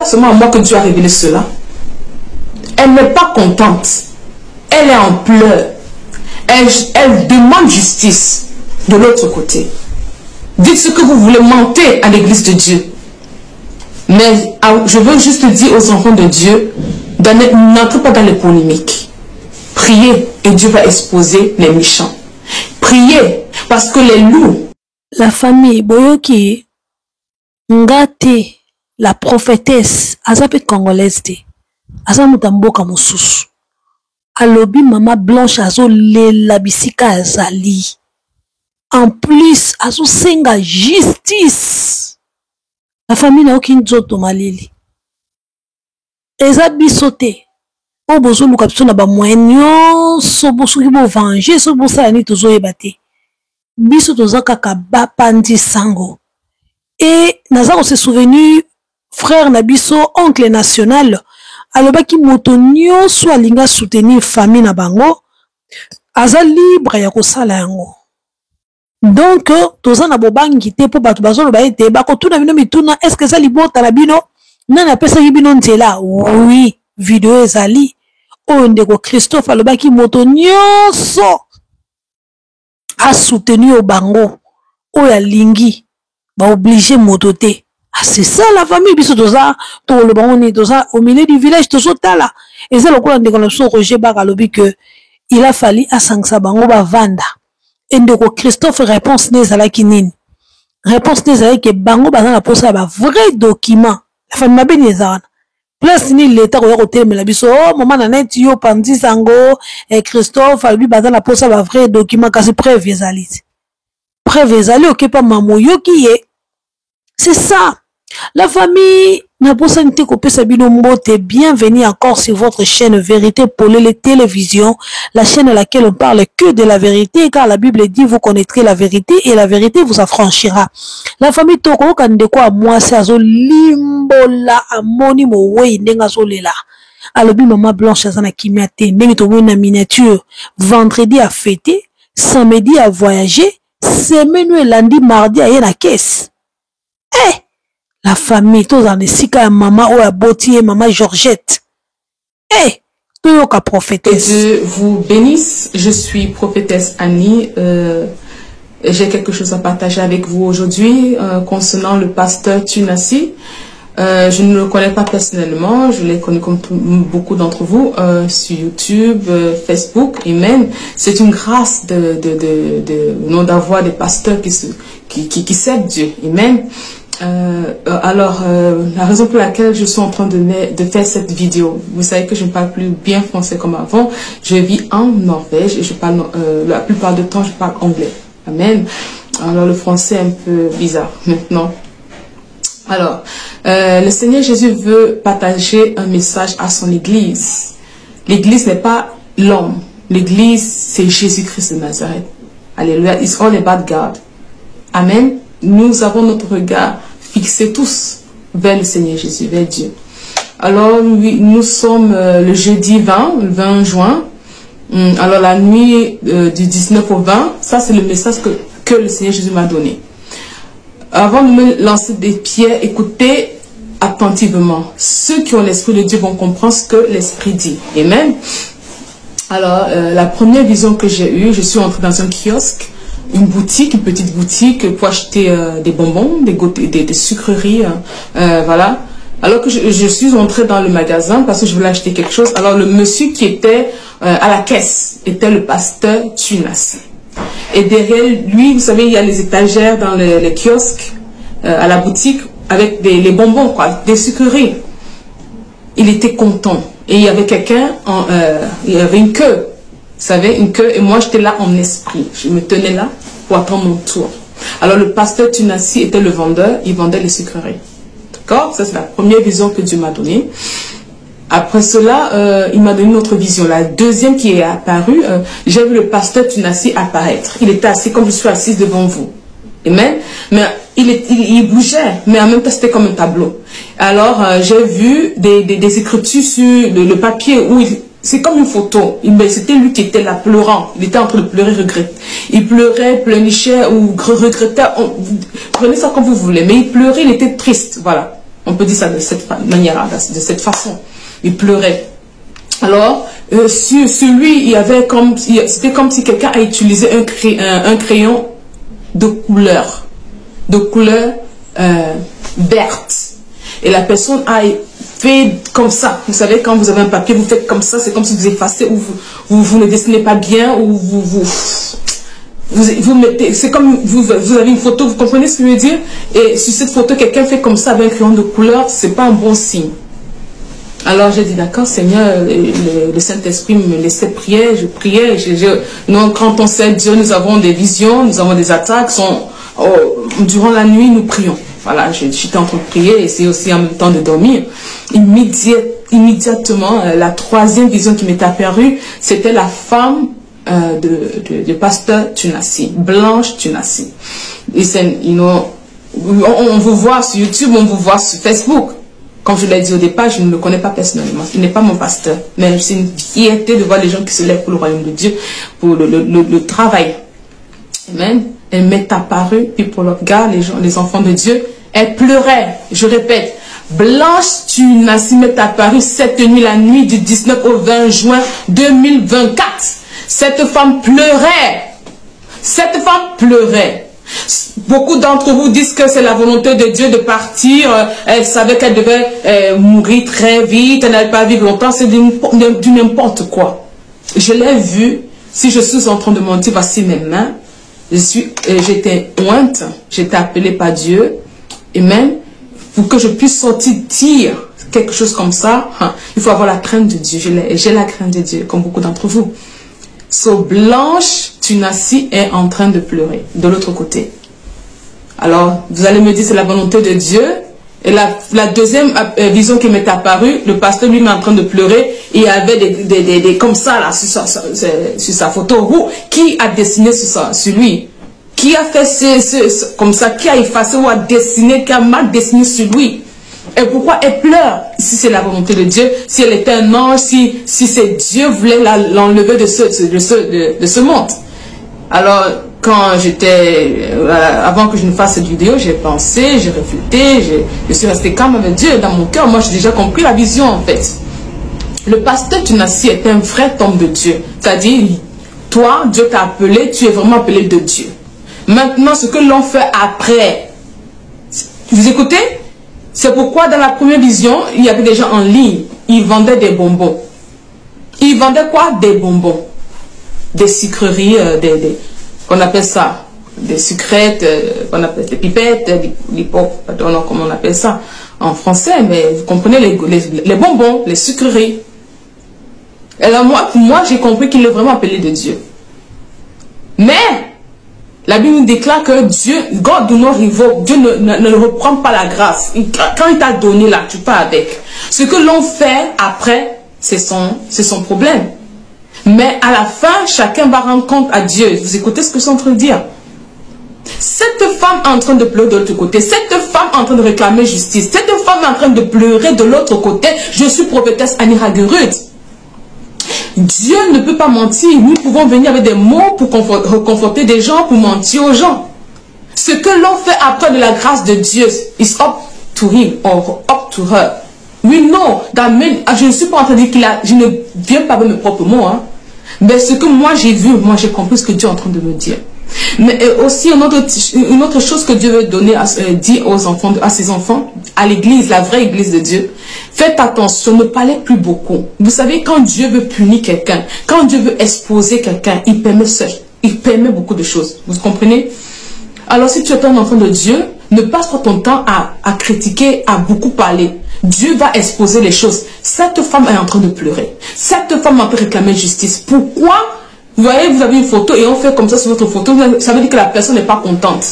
seulement à moi que Dieu a révélé cela. Elle n'est pas contente. Elle est en pleurs. Elle demande justice de l'autre côté. Dites ce que vous voulez, mentez à l'église de Dieu. Mais je veux juste dire aux enfants de Dieu, n'entrez pas dans les polémiques. Priez et Dieu va exposer les méchants. Priez parce que les loups. La famille Boyoki, Ngate, la prophétesse, Azape congolaise, Azamutamboka Mosusu. Alobi Mama Blanche Azo le labisika azali. En plus, Azo senga justice. La famille n'a aucune zoto malili. Eza bisote. O bozo lukapso na ba moyen so boso ki bo venger so bosa ani tozo ebate. Biso toza kaka ba pandi sango. Et naza se souvenu frère na biso oncle national alobaki moto nyonso alinga soutenir famille na bango aza libre ya kosala yango. Donc toza na bobangi te po bato bazoloba ete bakotuna bino mituna est-ce que ça libota la bino nana pesa bino nzela. Oui, vidéo ezali oyo ndeko Christophe alobaki moto nyonso a soutenir bango oyo alingi ba obligé moto te. Ah, c'est ça la famille biso toza to le bango toza au milieu du village tozo tala et c'est le coup ndeko na so Roger Bakalobi que il a fallu asangsa bango ba vanda. Et ndeko Christophe réponse nezalaki nini? Réponse nezalaki que bango bazana na posa ba vrai document. La famille mabeni ezana. Place ni l'état ko côté mais la biso oh maman na net yo pandi sango et Christophe albi bazana na posa ba vrai document kasi preuve ezali. Preuve ezali okepa mamoyo ki ye. C'est ça. La famille n'a pas santé coupé sa binombote. Bienvenue encore sur votre chaîne Vérité pour les télévisions, la chaîne à laquelle on parle que de la vérité, car la Bible dit vous connaîtrez la vérité et la vérité vous affranchira. La famille Toko quand de quoi moi c'est azo limbola amoni mo wei ndenga solela. Alobi maman Blanche azana kimiate ndenge to na miniature. Vendredi à fêter, samedi à voyager, semaine et lundi mardi à la caisse. Eh, la famille, tous en esika maman ou à Botier, maman Georgette. Eh, tout ka prophétesse. Que Dieu vous bénisse. Je suis prophétesse Annie. J'ai quelque chose à partager avec vous aujourd'hui concernant le pasteur Tunasi. Je ne le connais pas personnellement, je l'ai connu comme beaucoup d'entre vous sur YouTube, Facebook et même. C'est une grâce d'avoir des pasteurs qui servent Dieu. Amen. Alors, la raison pour laquelle je suis en train de faire cette vidéo, vous savez que je ne parle plus bien français comme avant. Je vis en Norvège et je parle, la plupart du temps, je parle anglais. Amen. Alors, le français est un peu bizarre maintenant. Alors, le Seigneur Jésus veut partager un message à son Église. L'Église n'est pas l'homme. L'Église, c'est Jésus-Christ de Nazareth. Alléluia. It's all about God. Amen. Nous avons notre regard fixé tous vers le Seigneur Jésus, vers Dieu. Alors, nous sommes le jeudi 20 juin. Alors, la nuit du 19 au 20, ça c'est le message que le Seigneur Jésus m'a donné. Avant de me lancer des pierres, écoutez attentivement. Ceux qui ont l'Esprit de Dieu vont comprendre ce que l'Esprit dit. Amen. Alors, la première vision que j'ai eue, je suis entrée dans un kiosque, une boutique, une petite boutique pour acheter des bonbons, des sucreries, voilà. Alors que je suis entrée dans le magasin parce que je voulais acheter quelque chose. Alors, le monsieur qui était à la caisse était le pasteur Tunasi. Et derrière lui, vous savez, il y a les étagères dans les kiosques, à la boutique, avec les bonbons, quoi, des sucreries. Il était content. Et il y avait quelqu'un, il y avait une queue, vous savez, une queue. Et moi, j'étais là en esprit. Je me tenais là pour attendre mon tour. Alors, le pasteur Tunasi était le vendeur, il vendait les sucreries. D'accord? Ça, c'est la première vision que Dieu m'a donnée. Après cela, il m'a donné une autre vision. La deuxième qui est apparue, j'ai vu le pasteur Tunasi apparaître. Il était assis comme je suis assise devant vous. Amen. Mais il bougeait, mais en même temps c'était comme un tableau. Alors j'ai vu des écritures sur le papier où c'est comme une photo. C'était lui qui était là pleurant. Il était en train de pleurer, regret. Il pleurait, pleurnichait ou regrettait. Prenez ça comme vous voulez. Mais il pleurait, il était triste. Voilà. On peut dire ça de cette manière, de cette façon. Il pleurait. Alors, sur lui, il y avait comme, c'était comme si quelqu'un a utilisé un crayon de couleur verte. Et la personne a fait comme ça. Vous savez, quand vous avez un papier, vous faites comme ça, c'est comme si vous effacez ou vous ne dessinez pas bien ou vous mettez, c'est comme vous avez une photo, vous comprenez ce que je veux dire? Et sur cette photo, quelqu'un fait comme ça avec un crayon de couleur, c'est pas un bon signe. Alors j'ai dit d'accord Seigneur, le Saint-Esprit me laissait prier, je priais. Nous, quand on sait Dieu, nous avons des visions, nous avons des attaques. Durant la nuit, nous prions. Voilà, j'étais en train de prier et c'est aussi en même temps de dormir. Immédiatement, la troisième vision qui m'est apparue, c'était la femme de pasteur Tunasi, Blanche Tunasi. Et on vous voit sur YouTube, on vous voit sur Facebook. Comme je l'ai dit au départ, je ne le connais pas personnellement. Il n'est pas mon pasteur. Mais c'est une fierté de voir les gens qui se lèvent pour le royaume de Dieu, pour le travail. Amen. Elle m'est apparue, puis pour le regard, les enfants de Dieu, elle pleurait. Je répète, Blanche Tunasi m'est apparue cette nuit, la nuit du 19 au 20 juin 2024. Cette femme pleurait. Cette femme pleurait. Beaucoup d'entre vous disent que c'est la volonté de Dieu de partir. Elle savait qu'elle devait mourir très vite. Elle n'allait pas vivre longtemps. C'est du n'importe quoi. Je l'ai vu. Si je suis en train de mentir, voici mes mains. J'étais ointe. J'étais appelée par Dieu. Et même, pour que je puisse sortir dire quelque chose comme ça, il faut avoir la crainte de Dieu. J'ai la crainte de Dieu, comme beaucoup d'entre vous. Blanche Tunasi est en train de pleurer de l'autre côté. Alors, vous allez me dire c'est la volonté de Dieu. Et la deuxième vision qui m'est apparue, le pasteur lui-même en train de pleurer. Et il y avait des comme ça là sur sa photo. Qui a dessiné sur lui? Qui a fait comme ça? Qui a effacé ou a dessiné, qui a mal dessiné sur lui? Et pourquoi elle pleure? Si c'est la volonté de Dieu, si elle était un ange, si c'est Dieu voulait l'enlever de ce monde. Alors, quand avant que je ne fasse cette vidéo, j'ai pensé, j'ai réfléchi, je suis resté calme avec Dieu dans mon cœur. Moi, j'ai déjà compris la vision en fait. Le pasteur Tunasi est un vrai homme de Dieu. C'est-à-dire, toi, Dieu t'a appelé, tu es vraiment appelé de Dieu. Maintenant, ce que l'on fait après, vous écoutez? C'est pourquoi dans la première vision, il y avait des gens en ligne. Ils vendaient des bonbons. Ils vendaient quoi? Des bonbons. Des sucreries, qu'on appelle ça. Des sucrètes, qu'on appelle des pipettes, des pop, je ne sais pas comment on appelle ça en français, mais vous comprenez les bonbons, les sucreries. Et alors moi j'ai compris qu'il est vraiment appelé de Dieu. Mais la Bible nous déclare que Dieu, God do not revoke, Dieu ne reprend pas la grâce. Quand il t'a donné là, tu pars avec. Ce que l'on fait après, c'est son problème. Mais à la fin, chacun va rendre compte à Dieu. Vous écoutez ce que je suis en train de dire? Cette femme est en train de pleurer de l'autre côté. Cette femme est en train de réclamer justice. Cette femme est en train de pleurer de l'autre côté. Je suis prophétesse Annie Hageruth. Dieu ne peut pas mentir. Nous pouvons venir avec des mots pour reconforter des gens, pour mentir aux gens. Ce que l'on fait après de la grâce de Dieu, is up to him or up to her. Oui, non, je ne suis pas en train de dire je ne viens pas avec mes propres mots. Hein. Mais ce que moi j'ai vu, moi j'ai compris ce que Dieu est en train de me dire. Mais aussi une autre chose que Dieu veut donner, dit aux enfants, à ses enfants, à l'église, la vraie église de Dieu. Faites attention, ne parlez plus beaucoup. Vous savez, quand Dieu veut punir quelqu'un, quand Dieu veut exposer quelqu'un, il permet seul. Il permet beaucoup de choses. Vous comprenez? Alors si tu es un enfant de Dieu, ne passe pas ton temps à critiquer, à beaucoup parler. Dieu va exposer les choses. Cette femme est en train de pleurer. Cette femme est en train de réclamer justice. Pourquoi? Vous voyez, vous avez une photo et on fait comme ça sur votre photo. Ça veut dire que la personne n'est pas contente.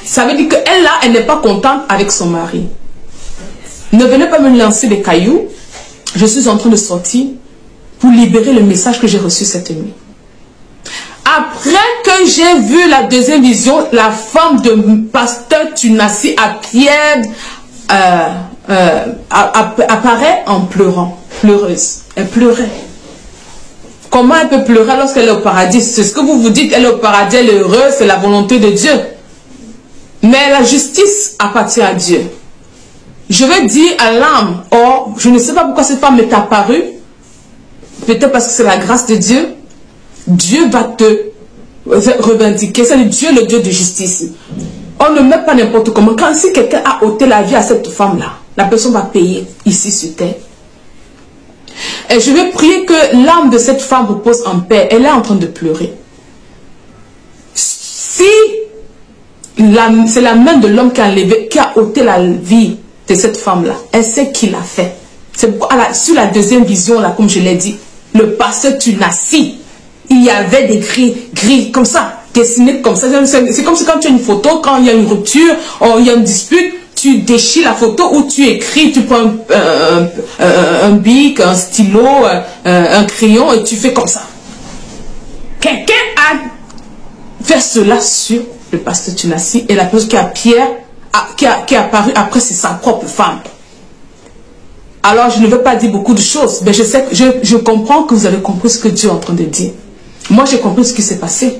Ça veut dire qu'elle là, elle n'est pas contente avec son mari. Ne venez pas me lancer des cailloux. Je suis en train de sortir pour libérer le message que j'ai reçu cette nuit. Après que j'ai vu la deuxième vision, la femme de pasteur Tunasi à Pierre apparaît en pleurant, pleureuse. Elle pleurait. Comment elle peut pleurer lorsqu'elle est au paradis? C'est ce que vous vous dites, elle est au paradis, elle est heureuse, c'est la volonté de Dieu. Mais la justice appartient à Dieu. je vais dire à l'âme, oh, je ne sais pas pourquoi cette femme m'est apparue, peut-être parce que c'est la grâce de Dieu, Dieu va te revendiquer, c'est Dieu le Dieu de justice. On ne met pas n'importe comment. Quand si quelqu'un a ôté la vie à cette femme-là, la personne va payer ici sur terre. Et je vais prier que l'âme de cette femme repose en paix. Elle est en train de pleurer. Si c'est la main de l'homme qui a ôté la vie de cette femme-là, elle sait qui l'a fait. C'est sur la deuxième vision, là, comme je l'ai dit, le pasteur Tunasi, il y avait des gris comme ça, dessinés comme ça. C'est comme si quand tu as une photo, quand il y a une rupture, il y a une dispute, tu déchires la photo ou tu écris, tu prends un bic, un stylo, un crayon et tu fais comme ça. Quelqu'un a fait cela sur le pasteur Tunasi et la personne qui est apparue après, c'est sa propre femme. Alors je ne veux pas dire beaucoup de choses, mais je comprends que vous avez compris ce que Dieu est en train de dire. Moi j'ai compris ce qui s'est passé.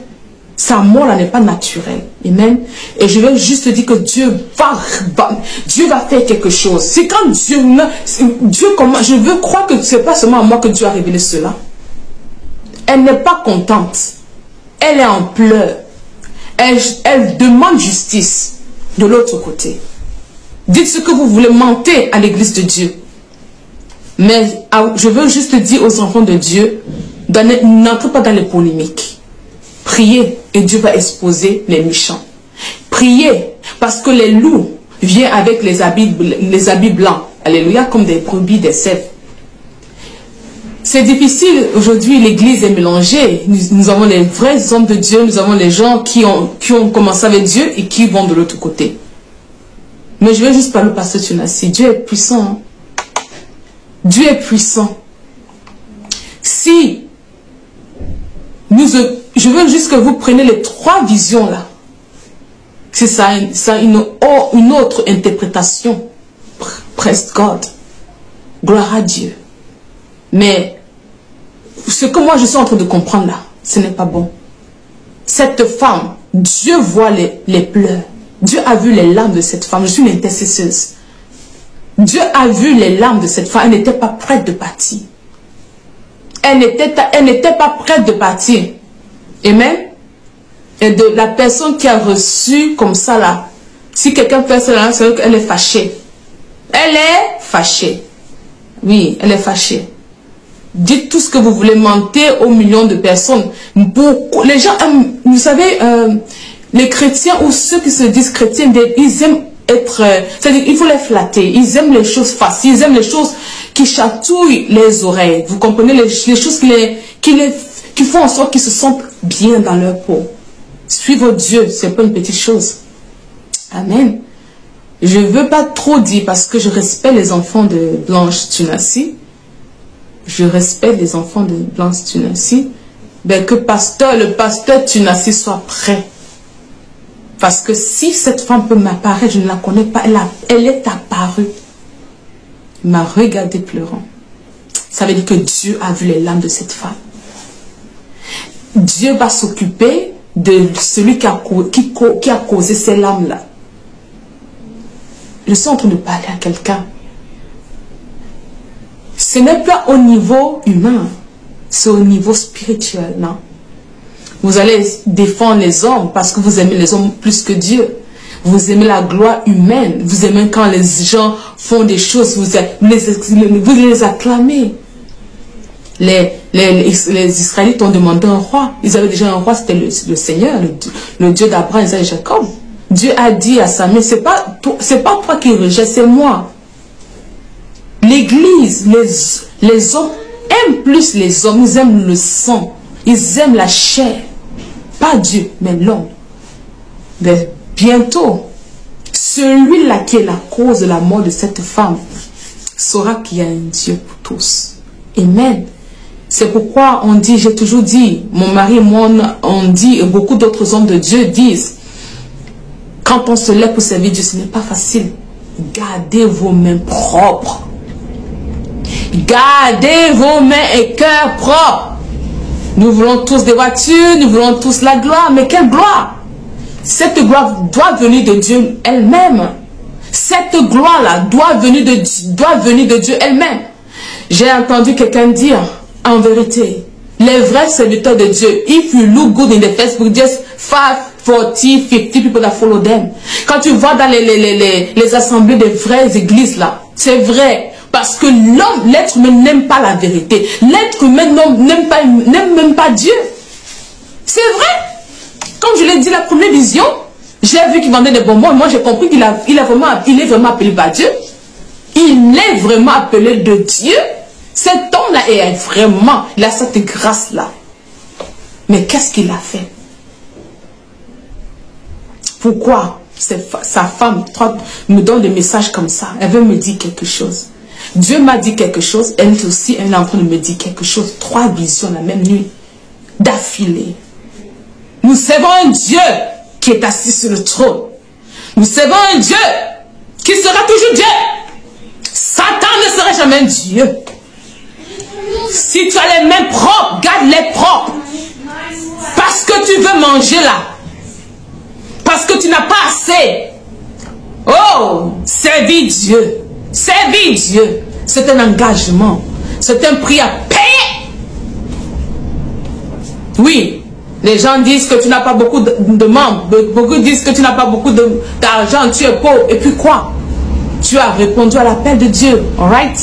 Sa mort là n'est pas naturelle. Amen. Et je vais juste dire que Dieu va faire quelque chose. C'est quand je veux croire que ce n'est pas seulement à moi que Dieu a révélé cela. Elle n'est pas contente. Elle est en pleurs. Elle demande justice de l'autre côté. Dites ce que vous voulez, mentez à l'église de Dieu. Mais je veux juste dire aux enfants de Dieu, n'entrez pas dans les polémiques. Priez et Dieu va exposer les méchants. Priez parce que les loups viennent avec les habits blancs. Alléluia, comme des brebis, des sèvres. C'est difficile aujourd'hui, l'église est mélangée. Nous avons les vrais hommes de Dieu, nous avons les gens qui ont commencé avec Dieu et qui vont de l'autre côté. Mais je vais juste parler au pasteur Tunasi. Dieu est puissant. Hein? Dieu est puissant. Si je veux juste que vous preniez les 3 visions là. C'est ça une autre interprétation. Praise God. Gloire à Dieu. Mais ce que moi je suis en train de comprendre là, ce n'est pas bon. Cette femme, Dieu voit les pleurs. Dieu a vu les larmes de cette femme. Je suis une intercesseuse. Dieu a vu les larmes de cette femme. Elle n'était pas prête de partir. Elle n'était pas prête de partir. Amen. Et de la personne qui a reçu comme ça là, si quelqu'un fait cela, c'est qu'elle est fâchée. Elle est fâchée. Oui, elle est fâchée. Dites tout ce que vous voulez, mentez aux millions de personnes. Les gens aiment, vous savez, les chrétiens ou ceux qui se disent chrétiens, ils aiment être, c'est-à-dire il faut les flatter. Ils aiment les choses faciles, ils aiment les choses qui chatouillent les oreilles. Vous comprenez, les choses qui font en sorte qu'ils se sentent bien dans leur peau. Suivre Dieu, c'est pas une petite chose. Amen. Je ne veux pas trop dire parce que je respecte les enfants de Blanche Tunasi. Je respecte les enfants de Blanche Tunasi. Ben que le pasteur Tunasi soit prêt. Parce que si cette femme peut m'apparaître, je ne la connais pas, elle est apparue. Il m'a regardé pleurant. Ça veut dire que Dieu a vu les larmes de cette femme. Dieu va s'occuper de celui qui a causé ces larmes-là. Je suis en train de parler à quelqu'un. Ce n'est pas au niveau humain, c'est au niveau spirituel, non? Vous allez défendre les hommes parce que vous aimez les hommes plus que Dieu. Vous aimez la gloire humaine. Vous aimez quand les gens font des choses, vous les acclamez. Les Israélites ont demandé un roi. Ils avaient déjà un roi, c'était le Seigneur, le Dieu d'Abraham, Isaac et Jacob. Dieu a dit à Samuel, c'est pas toi qui rejettes, c'est moi. L'église, les hommes aiment plus les hommes, ils aiment le sang, ils aiment la chair. Pas Dieu, mais l'homme. Mais bientôt, celui-là qui est la cause de la mort de cette femme saura qu'il y a un Dieu pour tous. Amen. C'est pourquoi on dit, j'ai toujours dit, mon mari et moi, on dit, et beaucoup d'autres hommes de Dieu disent, quand on se lève pour servir Dieu, ce n'est pas facile. Gardez vos mains propres. Gardez vos mains et cœurs propres. Nous voulons tous des voitures, nous voulons tous la gloire, mais quelle gloire? Cette gloire doit venir de Dieu elle-même. cette gloire-là doit venir de Dieu elle-même. J'ai entendu quelqu'un dire, en vérité, les vrais serviteurs de Dieu, if you look good in the Facebook, just 5, 40, 50 people that follow them. Quand tu vas dans les assemblées des vraies églises là, c'est vrai. Parce que l'homme, l'être humain n'aime pas la vérité. L'être humain n'aime même pas Dieu. C'est vrai. Comme je l'ai dit, la première vision, j'ai vu qu'il vendait des bonbons. Et moi, j'ai compris qu'il est vraiment appelé par Dieu. Il est vraiment appelé de Dieu. Cet homme-là il a cette grâce-là. Mais qu'est-ce qu'il a fait? Pourquoi sa femme me donne des messages comme ça? Elle veut me dire quelque chose. Dieu m'a dit quelque chose. Elle aussi, elle est en train de me dire quelque chose. 3 visions la même nuit. D'affilée. Nous servons un Dieu qui est assis sur le trône. Nous servons un Dieu qui sera toujours Dieu. Satan ne sera jamais Dieu. Si tu as les mains propres, garde-les propres. Parce que tu veux manger là. Parce que tu n'as pas assez. Oh, servir Dieu. Servir Dieu. C'est un engagement. C'est un prix à payer. Oui. Les gens disent que tu n'as pas beaucoup de membres. Beaucoup disent que tu n'as pas beaucoup d'argent. Tu es pauvre. Et puis quoi? Tu as répondu à l'appel de Dieu. Alright?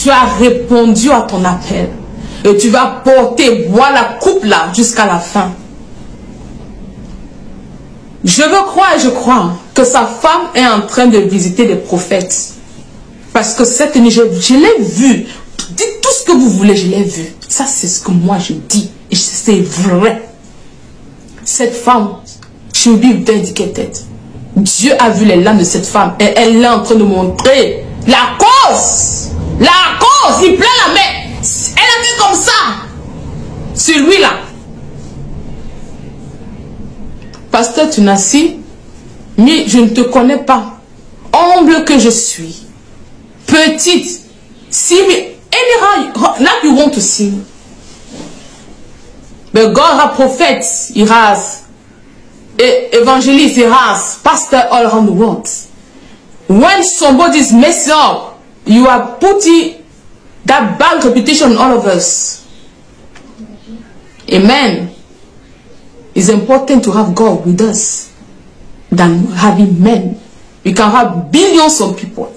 Tu as répondu à ton appel. Et tu vas boire la coupe là jusqu'à la fin. Je veux croire et je crois que sa femme est en train de visiter des prophètes. Parce que cette nuit, je l'ai vu. Dites tout ce que vous voulez, je l'ai vu. Ça, c'est ce que moi je dis. Et c'est vrai. Cette femme, should be dedicated. Dieu a vu les larmes de cette femme. Et elle est en train de montrer la cause. La cause. Il pleure la main. Elle a fait comme ça. Celui-là. Pasteur Tunasi, mais je ne te connais pas. Humble que je suis. Petite. See me anyhow, like you want to see me. But God has prophets, he has evangelists, he has pastors all around the world. When somebody is messing up, you are putting that bad reputation on all of us. Amen. It's important to have God with us than having men. We can have billions of people,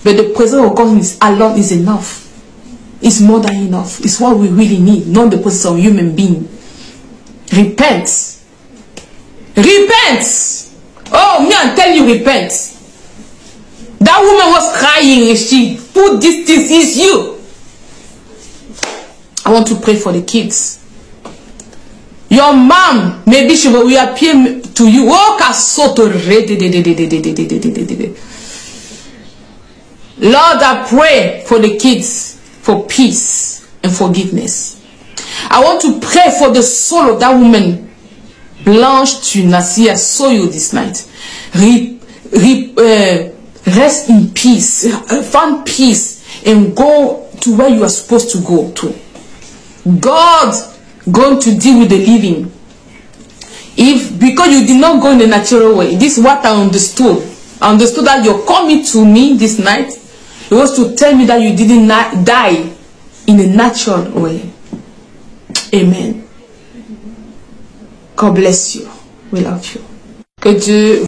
but the presence of God alone is enough. It's more than enough. It's what we really need, not the presence of human being. Repent. Repent. Oh, me, I tell you, repent. That woman was crying and she put this is you. I want to pray for the kids. Your mom, maybe she will appear to you. Oh, Lord, I pray for the kids for peace and forgiveness. I want to pray for the soul of that woman, Blanche Tunasi. I saw you this night. Rest in peace, find peace, and go to where you are supposed to go to. God going to deal with the living. Because you did not go in the natural way. This is what I understood. I understood that you're coming to me this night. It was to tell me that you didn't die in a natural way. Amen. God bless you. We love you. Que Dieu